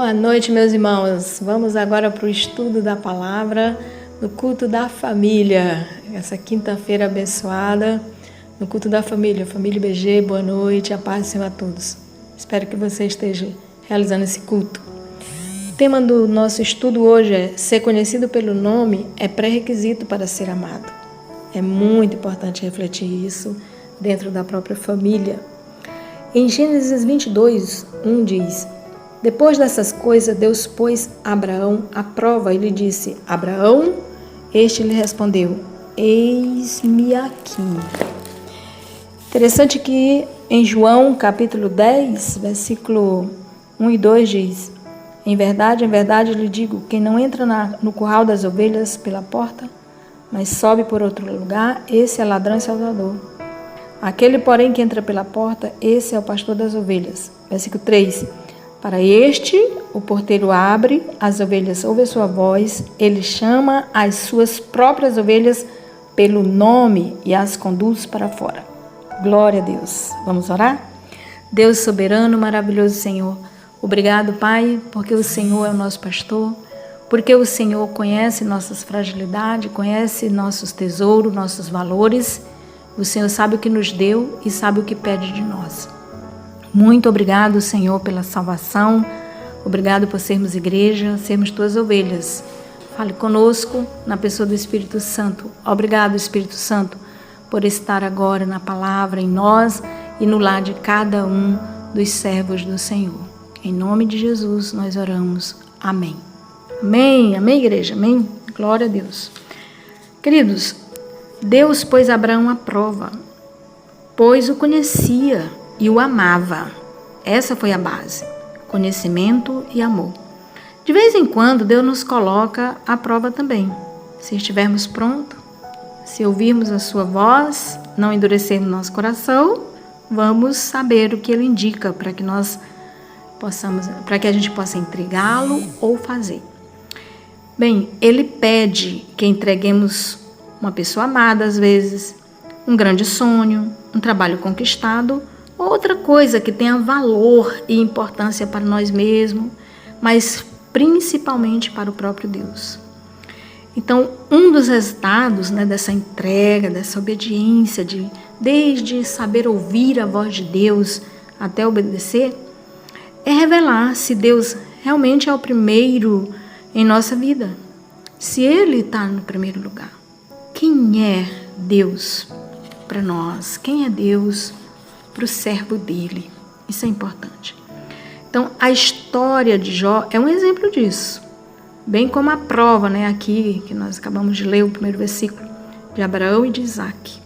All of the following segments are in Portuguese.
Boa noite, meus irmãos. Vamos agora para o estudo da palavra no culto da família. Essa quinta-feira abençoada, no culto da família. Família IBG, boa noite, a paz do Senhor a todos. Espero que você esteja realizando esse culto. O tema do nosso estudo hoje é: ser conhecido pelo nome é pré-requisito para ser amado. É muito importante refletir isso dentro da própria família. Em Gênesis 22:1 diz: depois dessas coisas, Deus pôs Abraão à prova e lhe disse: Abraão, este lhe respondeu: eis-me aqui. Interessante que em João capítulo 10, versículo 1 e 2 diz: em verdade, lhe digo, quem não entra no curral das ovelhas pela porta, mas sobe por outro lugar, esse é ladrão e salteador. Aquele, porém, que entra pela porta, esse é o pastor das ovelhas. Versículo 3: para este, o porteiro abre, as ovelhas ouvem a sua voz, ele chama as suas próprias ovelhas pelo nome e as conduz para fora. Glória a Deus. Vamos orar? Deus soberano, maravilhoso Senhor, obrigado, Pai, porque o Senhor é o nosso pastor, porque o Senhor conhece nossas fragilidades, conhece nossos tesouros, nossos valores. O Senhor sabe o que nos deu e sabe o que pede de nós. Muito obrigado, Senhor, pela salvação. Obrigado por sermos igreja, sermos tuas ovelhas. Fale conosco na pessoa do Espírito Santo. Obrigado, Espírito Santo, por estar agora na palavra, em nós e no lar de cada um dos servos do Senhor. Em nome de Jesus nós oramos. Amém. Amém, amém, igreja, amém. Glória a Deus. Queridos, Deus pôs Abraão à prova, pois o conhecia e o amava. Essa foi a base: conhecimento e amor. De vez em quando, Deus nos coloca à prova também. Se estivermos prontos, se ouvirmos a sua voz, não endurecermos nosso coração, vamos saber o que Ele indica para que a gente possa entregá-lo ou fazer. Bem, Ele pede que entreguemos uma pessoa amada, às vezes, um grande sonho, um trabalho conquistado, outra coisa que tenha valor e importância para nós mesmos, mas principalmente para o próprio Deus. Então, um dos resultados, dessa entrega, dessa obediência, desde saber ouvir a voz de Deus até obedecer, é revelar se Deus realmente é o primeiro em nossa vida. Se Ele está no primeiro lugar. Quem é Deus para nós? Quem é Deus para o servo dele? Isso é importante. Então, a história de Jó é um exemplo disso. Bem como a prova, aqui, que nós acabamos de ler o primeiro versículo, de Abraão e de Isaac.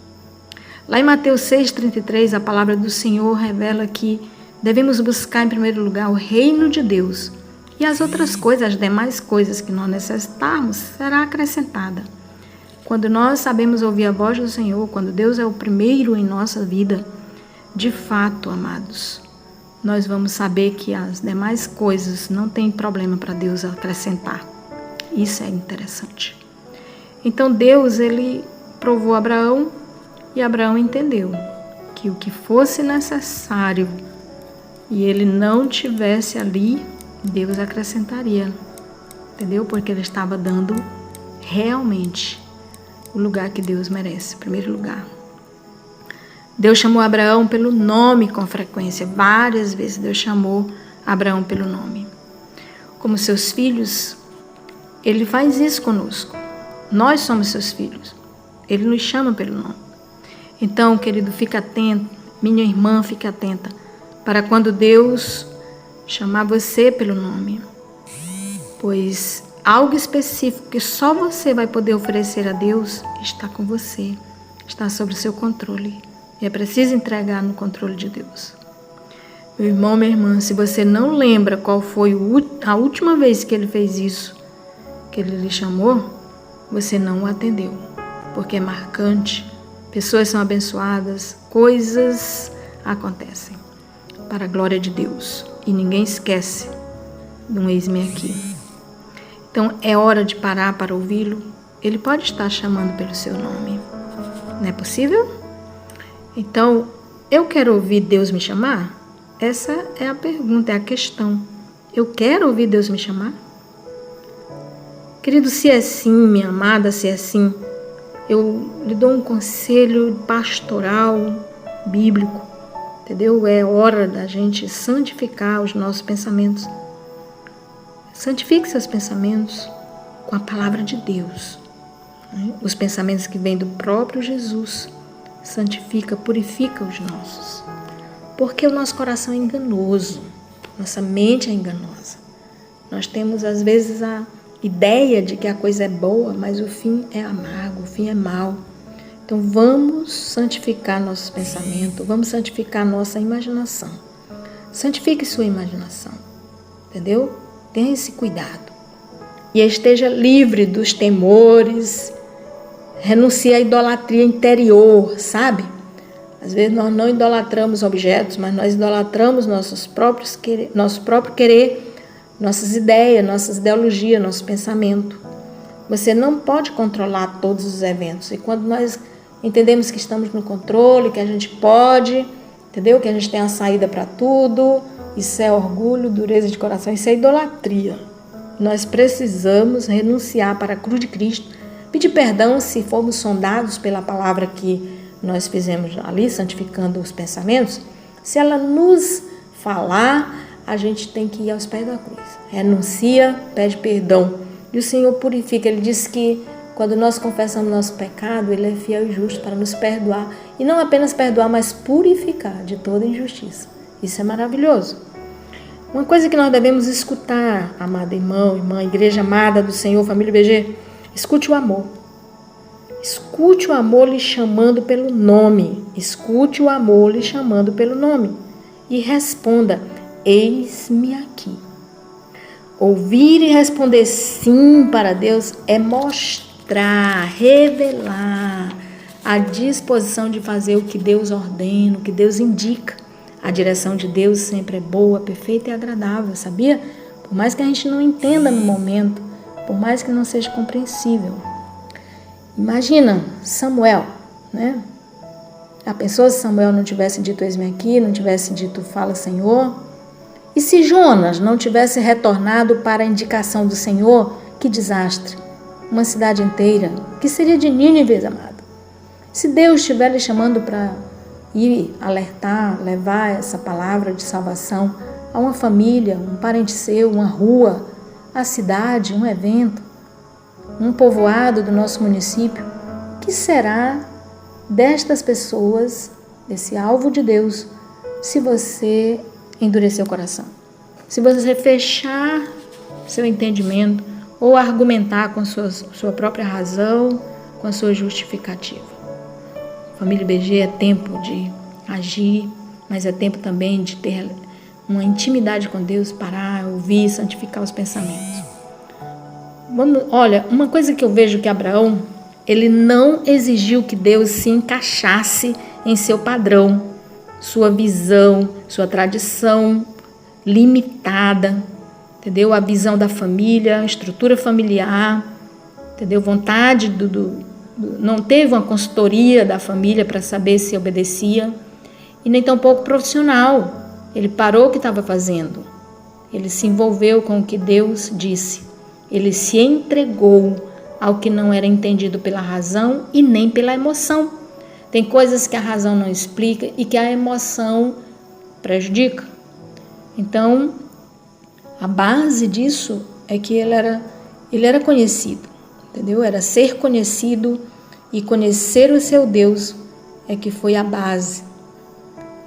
Lá em Mateus 6,33, a palavra do Senhor revela que devemos buscar em primeiro lugar o reino de Deus, e as outras coisas, as demais coisas que nós necessitarmos, será acrescentada. Quando nós sabemos ouvir a voz do Senhor, quando Deus é o primeiro em nossa vida, de fato, amados, nós vamos saber que as demais coisas não tem problema para Deus acrescentar. Isso é interessante. Então Deus, Ele provou Abraão e Abraão entendeu que o que fosse necessário e ele não tivesse ali, Deus acrescentaria. Entendeu? Porque Ele estava dando realmente o lugar que Deus merece, primeiro lugar. Deus chamou Abraão pelo nome com frequência. Várias vezes Deus chamou Abraão pelo nome. Como seus filhos, Ele faz isso conosco. Nós somos seus filhos. Ele nos chama pelo nome. Então, querido, fica atento. Minha irmã, fique atenta. Para quando Deus chamar você pelo nome. Pois algo específico que só você vai poder oferecer a Deus está com você. Está sob o seu controle. E é preciso entregar no controle de Deus. Meu irmão, minha irmã, se você não lembra qual foi a última vez que Ele fez isso, que Ele lhe chamou, você não o atendeu. Porque é marcante, pessoas são abençoadas, coisas acontecem para a glória de Deus. E ninguém esquece de um eis-me aqui. Então é hora de parar para ouvi-lo. Ele pode estar chamando pelo seu nome. Não é possível? Então, eu quero ouvir Deus me chamar? Essa é a pergunta, é a questão. Eu quero ouvir Deus me chamar? Querido, se é assim, minha amada, se é assim, eu lhe dou um conselho pastoral, bíblico, entendeu? É hora da gente santificar os nossos pensamentos. Santifique seus pensamentos com a palavra de Deus. Os pensamentos que vêm do próprio Jesus. Santifica, purifica os nossos. Porque o nosso coração é enganoso. Nossa mente é enganosa. Nós temos, às vezes, a ideia de que a coisa é boa, mas o fim é amargo, o fim é mau. Então, vamos santificar nossos pensamentos, vamos santificar nossa imaginação. Santifique sua imaginação, entendeu? Tenha esse cuidado. E esteja livre dos temores, renuncie à idolatria interior, sabe? Às vezes nós não idolatramos objetos, mas nós idolatramos nosso próprio querer, nossas ideias, nossas ideologias, nosso pensamento. Você não pode controlar todos os eventos. E quando nós entendemos que estamos no controle, que a gente pode, entendeu? Que a gente tem a saída para tudo, isso é orgulho, dureza de coração, isso é idolatria. Nós precisamos renunciar para a cruz de Cristo, pedir perdão se formos sondados pela palavra que nós fizemos ali, santificando os pensamentos. Se ela nos falar, a gente tem que ir aos pés da cruz. Renuncia, pede perdão. E o Senhor purifica. Ele diz que quando nós confessamos nosso pecado, Ele é fiel e justo para nos perdoar. E não apenas perdoar, mas purificar de toda injustiça. Isso é maravilhoso. Uma coisa que nós devemos escutar, amado irmão, irmã, igreja amada do Senhor, família BG, escute o amor. Escute o amor lhe chamando pelo nome. Escute o amor lhe chamando pelo nome. E responda, eis-me aqui. Ouvir e responder sim para Deus é mostrar, revelar a disposição de fazer o que Deus ordena, o que Deus indica. A direção de Deus sempre é boa, perfeita e agradável, sabia? Por mais que a gente não entenda no momento, por mais que não seja compreensível. Imagina Samuel, né? A pessoa, se Samuel não tivesse dito eis-me aqui, não tivesse dito fala Senhor. E se Jonas não tivesse retornado para a indicação do Senhor, que desastre. Uma cidade inteira, que seria de Nínive, amado. Se Deus estiver lhe chamando para ir alertar, levar essa palavra de salvação a uma família, um parente seu, uma rua, a cidade, um evento, um povoado do nosso município, o que será destas pessoas, desse alvo de Deus, se você endurecer o coração? Se você fechar seu entendimento ou argumentar com sua própria razão, com a sua justificativa. Família BG, é tempo de agir, mas é tempo também de ter uma intimidade com Deus, parar, ouvir, santificar os pensamentos. Olha, uma coisa que eu vejo que Abraão, ele não exigiu que Deus se encaixasse em seu padrão, sua visão, sua tradição limitada, entendeu? A visão da família, a estrutura familiar, entendeu? Vontade não teve uma consultoria da família para saber se obedecia, e nem tampouco profissional. Ele parou o que estava fazendo, ele se envolveu com o que Deus disse, ele se entregou ao que não era entendido pela razão e nem pela emoção. Tem coisas que a razão não explica e que a emoção prejudica. Então, a base disso é que ele era conhecido, entendeu? Era ser conhecido e conhecer o seu Deus é que foi a base.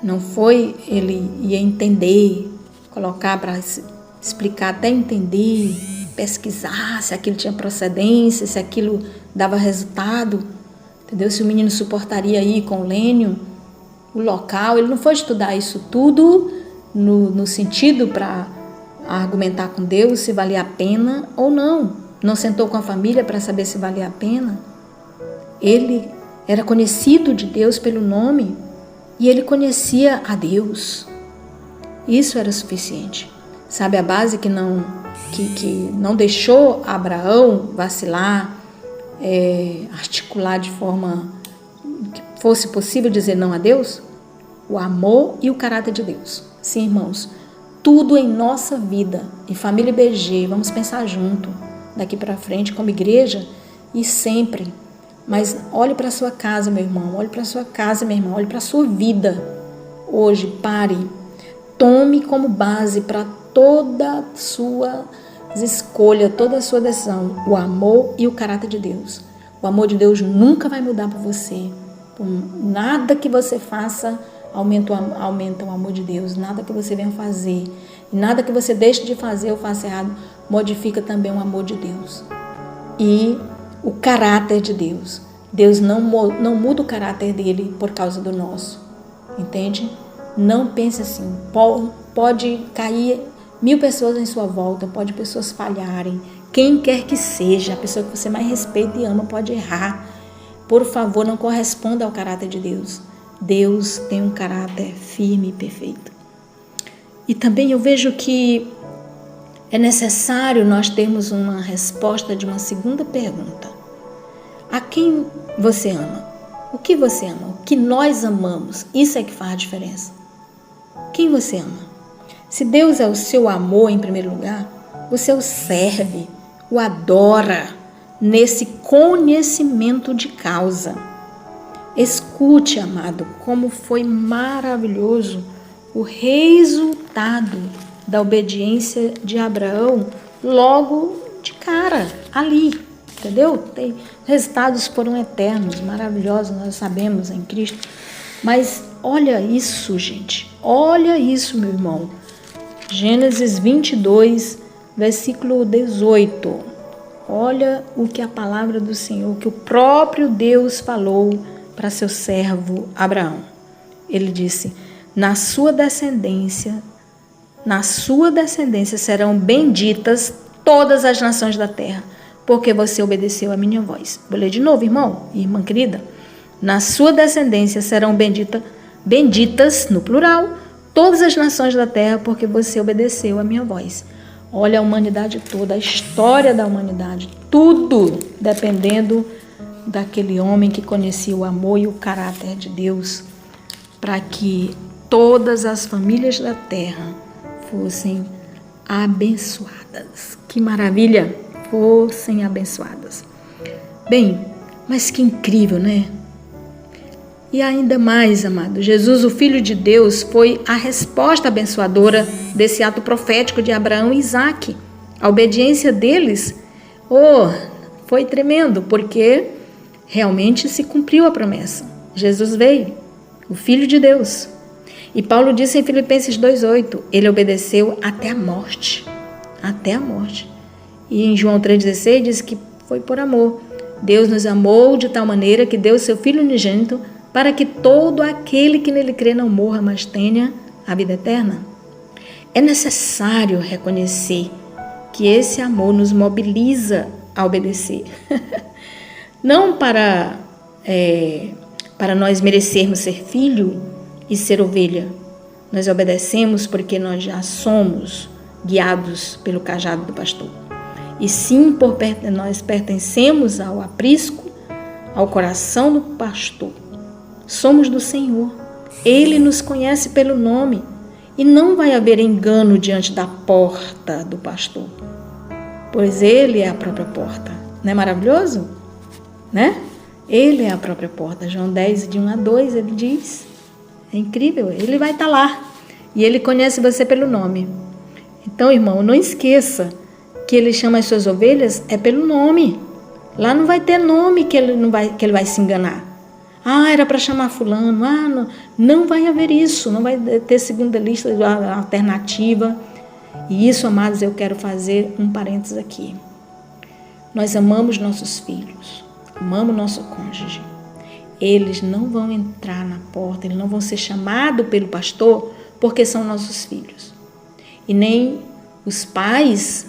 Não foi ele ia entender, colocar para explicar até entender, pesquisar se aquilo tinha procedência, se aquilo dava resultado, entendeu? Se o menino suportaria ir com o Lênio, o local. Ele não foi estudar isso tudo no sentido para argumentar com Deus se valia a pena ou não. Não sentou com a família para saber se valia a pena. Ele era conhecido de Deus pelo nome e ele conhecia a Deus. Isso era suficiente. Sabe a base que não deixou Abraão vacilar, articular de forma que fosse possível dizer não a Deus? O amor e o caráter de Deus. Sim, irmãos, tudo em nossa vida, em família IBG, vamos pensar junto, daqui para frente como igreja e sempre. Mas olhe para a sua casa, meu irmão, olhe para a sua casa, minha irmã, olhe para a sua vida. Hoje, pare, tome como base para toda a sua escolha, toda a sua decisão, o amor e o caráter de Deus. O amor de Deus nunca vai mudar por você. Por nada que você faça aumenta o amor de Deus. Nada que você venha fazer, nada que você deixe de fazer ou faça errado, modifica também o amor de Deus. E o caráter de Deus. Deus não muda o caráter dele por causa do nosso. Entende? Não pense assim. Pode cair 1000 pessoas em sua volta, pode pessoas falharem. Quem quer que seja, a pessoa que você mais respeita e ama pode errar. Por favor, não corresponda ao caráter de Deus. Deus tem um caráter firme e perfeito. E também eu vejo que é necessário nós termos uma resposta de uma segunda pergunta. A quem você ama? O que você ama? O que nós amamos? Isso é que faz a diferença. Quem você ama? Se Deus é o seu amor em primeiro lugar, você o serve, o adora nesse conhecimento de causa. Escute, amado, como foi maravilhoso o resultado da obediência de Abraão logo de cara, ali, entendeu? Resultados foram eternos, maravilhosos, nós sabemos em Cristo. Mas olha isso, gente, olha isso, meu irmão. Gênesis 22, versículo 18. Olha o que a palavra do Senhor, que o próprio Deus falou para seu servo Abraão. Ele disse: na sua descendência serão benditas todas as nações da terra, porque você obedeceu a minha voz. Vou ler de novo, irmão e irmã querida. Na sua descendência serão benditas, no plural, todas as nações da terra, porque você obedeceu a minha voz. Olha a humanidade toda, a história da humanidade, tudo dependendo daquele homem que conhecia o amor e o caráter de Deus, para que todas as famílias da terra fossem abençoadas. Que maravilha! Fossem abençoadas. Bem, mas que incrível, né? E ainda mais, amado, Jesus, o Filho de Deus, foi a resposta abençoadora desse ato profético de Abraão e Isaque. A obediência deles, foi tremendo, porque realmente se cumpriu a promessa. Jesus veio, o Filho de Deus. E Paulo disse em Filipenses 2,8, ele obedeceu até a morte. Até a morte. E em João 3,16 diz que foi por amor. Deus nos amou de tal maneira que deu seu Filho unigênito para que todo aquele que nele crê não morra, mas tenha a vida eterna. É necessário reconhecer que esse amor nos mobiliza a obedecer. Não para nós merecermos ser filho e ser ovelha. Nós obedecemos porque nós já somos guiados pelo cajado do pastor. E sim, nós pertencemos ao aprisco, ao coração do pastor. Somos do Senhor. Ele nos conhece pelo nome. E não vai haver engano diante da porta do pastor, pois ele é a própria porta. Não é maravilhoso? Né? Ele é a própria porta. João 10, de 1 a 2, ele diz. É incrível, ele vai estar lá. E ele conhece você pelo nome. Então, irmão, não esqueça que ele chama as suas ovelhas é pelo nome. Lá não vai ter nome que ele vai se enganar. Ah, era para chamar fulano. Ah, não vai haver isso. Não vai ter segunda lista alternativa. E isso, amados, eu quero fazer um parênteses aqui. Nós amamos nossos filhos. Amamos nosso cônjuge. Eles não vão entrar na porta, eles não vão ser chamados pelo pastor porque são nossos filhos. E nem os pais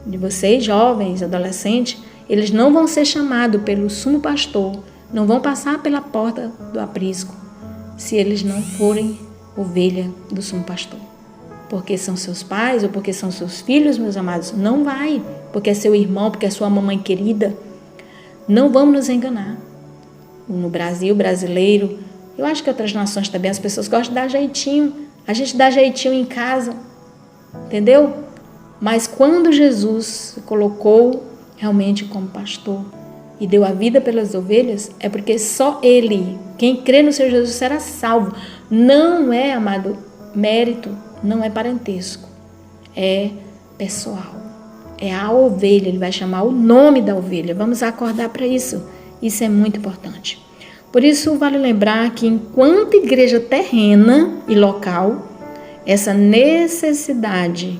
de vocês, jovens, adolescentes, eles não vão ser chamados pelo sumo pastor, não vão passar pela porta do aprisco se eles não forem ovelha do sumo pastor. Porque são seus pais ou porque são seus filhos, meus amados, não vai, porque é seu irmão, porque é sua mamãe querida. Não vamos nos enganar. No Brasil, brasileiro, eu acho que outras nações também, as pessoas gostam de dar jeitinho. A gente dá jeitinho em casa, entendeu? Mas quando Jesus se colocou realmente como pastor e deu a vida pelas ovelhas, é porque só Ele, quem crê no Senhor Jesus, será salvo. Não é, amado, mérito, não é parentesco, é pessoal. É a ovelha, ele vai chamar o nome da ovelha. Vamos acordar para isso. Isso é muito importante. Por isso, vale lembrar que enquanto igreja terrena e local, essa necessidade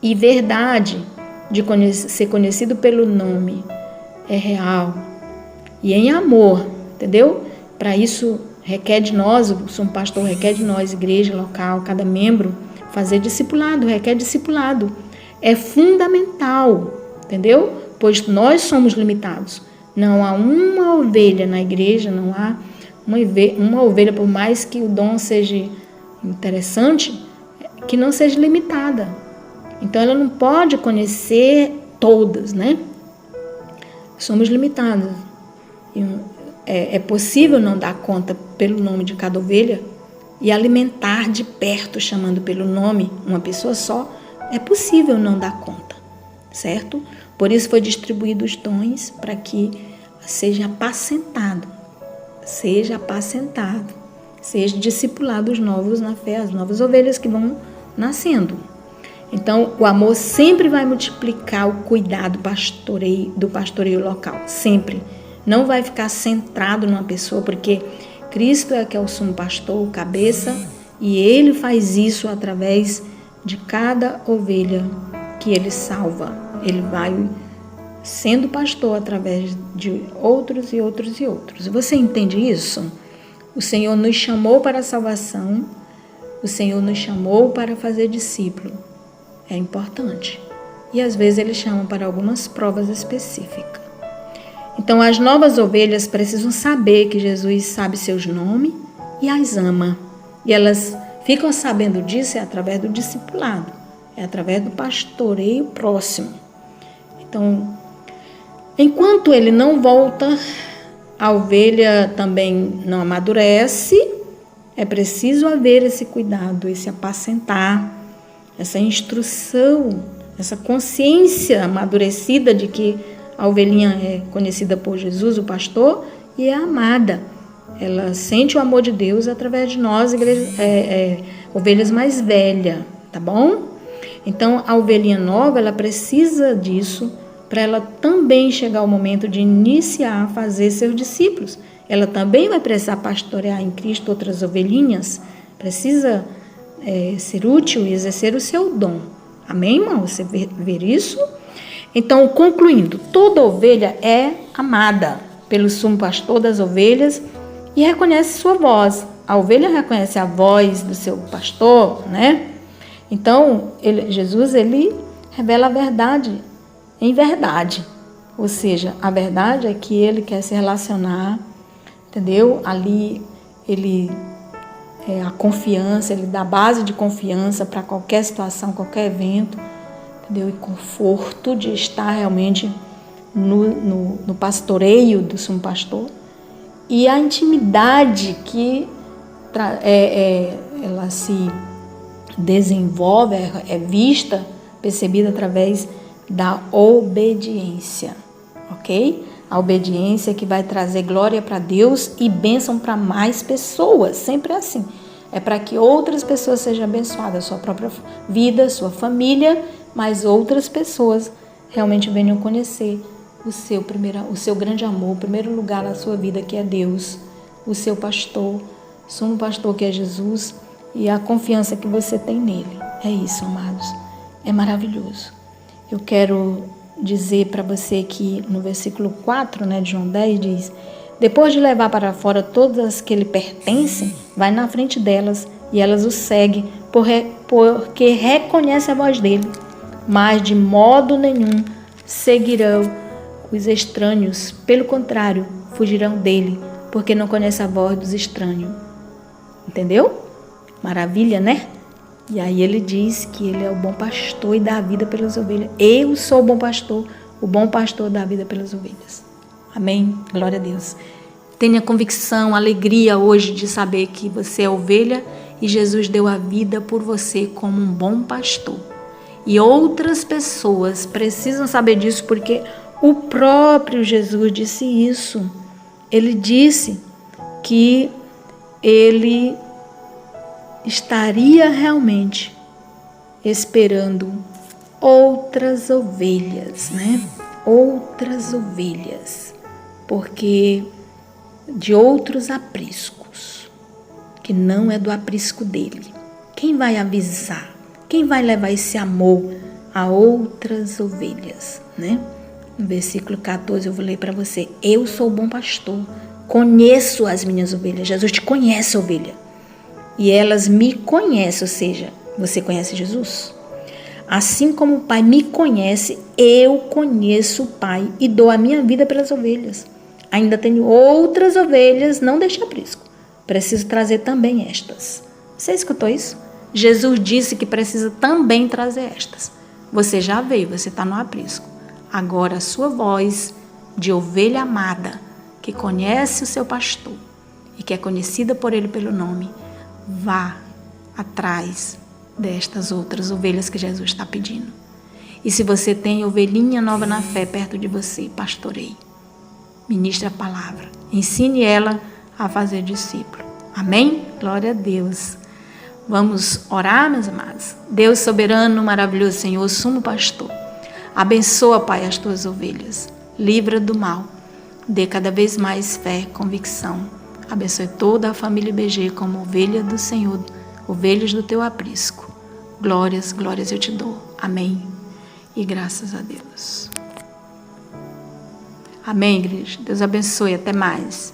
e verdade de ser conhecido pelo nome é real e em amor, entendeu? Para isso, requer de nós, o sumo pastor requer de nós, igreja local, cada membro, fazer discipulado, requer discipulado. É fundamental, entendeu? Pois nós somos limitados. Não há uma ovelha na igreja, não há uma ovelha, por mais que o dom seja interessante, que não seja limitada. Então, ela não pode conhecer todas, né? Somos limitados. É possível não dar conta pelo nome de cada ovelha e alimentar de perto, chamando pelo nome uma pessoa só, é possível não dar conta, certo? Por isso foi distribuído os dons para que seja apacentado, seja discipulado os novos na fé, as novas ovelhas que vão nascendo. Então, o amor sempre vai multiplicar o cuidado do pastoreio local, sempre. Não vai ficar centrado numa pessoa, porque Cristo é que é o sumo pastor, o cabeça, e Ele faz isso através de cada ovelha que Ele salva. Ele vai sendo pastor através de outros e outros e outros. Você entende isso? O Senhor nos chamou para a salvação, o Senhor nos chamou para fazer discípulo. É importante. E às vezes Ele chama para algumas provas específicas. Então as novas ovelhas precisam saber que Jesus sabe seus nomes e as ama. E elas ficam sabendo disso através do discipulado, é através do pastoreio próximo. Então, enquanto ele não volta, a ovelha também não amadurece, é preciso haver esse cuidado, esse apacentar, essa instrução, essa consciência amadurecida de que a ovelhinha é conhecida por Jesus, o pastor, e é amada. Ela sente o amor de Deus através de nós, ovelhas mais velhas, tá bom? Então, a ovelhinha nova, ela precisa disso para ela também chegar ao momento de iniciar a fazer seus discípulos. Ela também vai precisar pastorear em Cristo outras ovelhinhas, precisa ser útil e exercer o seu dom. Amém, irmão? Você ver isso? Então, concluindo, toda ovelha é amada pelo sumo pastor das ovelhas e reconhece sua voz. A ovelha reconhece a voz do seu pastor, né? Então, Jesus, ele revela a verdade em verdade. Ou seja, a verdade é que ele quer se relacionar, entendeu? Ali, ele a confiança, ele dá base de confiança para qualquer situação, qualquer evento, entendeu? E conforto de estar realmente no pastoreio do sumo pastor. E a intimidade que ela se desenvolve, é vista, percebida através da obediência. ok? A obediência que vai trazer glória para Deus e bênção para mais pessoas, sempre é assim. É para que outras pessoas sejam abençoadas, sua própria vida, sua família, mas outras pessoas realmente venham conhecer o seu grande amor, o primeiro lugar na sua vida, que é Deus, o seu pastor, sumo pastor, que é Jesus, e a confiança que você tem nele. É isso, amados. É maravilhoso. Eu quero dizer para você que no versículo 4, de João 10, diz: depois de levar para fora todas as que lhe pertencem, vai na frente delas e elas o seguem, porque reconhecem a voz dele, mas de modo nenhum seguirão os estranhos. Pelo contrário, fugirão dele, porque não conhecem a voz dos estranhos. Entendeu? Maravilha, né? E aí ele diz que ele é o bom pastor e dá a vida pelas ovelhas. Eu sou o bom pastor dá a vida pelas ovelhas. Amém? Glória a Deus. Tenha convicção, alegria hoje de saber que você é ovelha e Jesus deu a vida por você como um bom pastor. E outras pessoas precisam saber disso, porque o próprio Jesus disse isso. Ele disse que ele estaria realmente esperando outras ovelhas, Outras ovelhas, porque de outros apriscos, que não é do aprisco dele. Quem vai avisar? Quem vai levar esse amor a outras ovelhas, No versículo 14 eu vou ler para você: eu sou o bom pastor, conheço as minhas ovelhas. Jesus te conhece, ovelha. E elas me conhecem, ou seja, você conhece Jesus? Assim como o Pai me conhece, eu conheço o Pai e dou a minha vida pelas ovelhas. Ainda tenho outras ovelhas, não deixe aprisco. Preciso trazer também estas. Você escutou isso? Jesus disse que precisa também trazer estas. Você já veio, você está no aprisco. Agora a sua voz de ovelha amada, que conhece o seu pastor e que é conhecida por ele pelo nome, vá atrás destas outras ovelhas que Jesus está pedindo. E se você tem ovelhinha nova na fé perto de você, pastoreie. Ministre a palavra. Ensine ela a fazer discípulo. Amém? Glória a Deus. Vamos orar, meus amados? Deus soberano, maravilhoso Senhor, sumo pastor. Abençoa, Pai, as tuas ovelhas. Livra do mal. Dê cada vez mais fé, convicção. Abençoe toda a família IBG como ovelha do Senhor, ovelhas do teu aprisco. Glórias, glórias eu te dou. Amém. E graças a Deus. Amém, igreja. Deus abençoe. Até mais.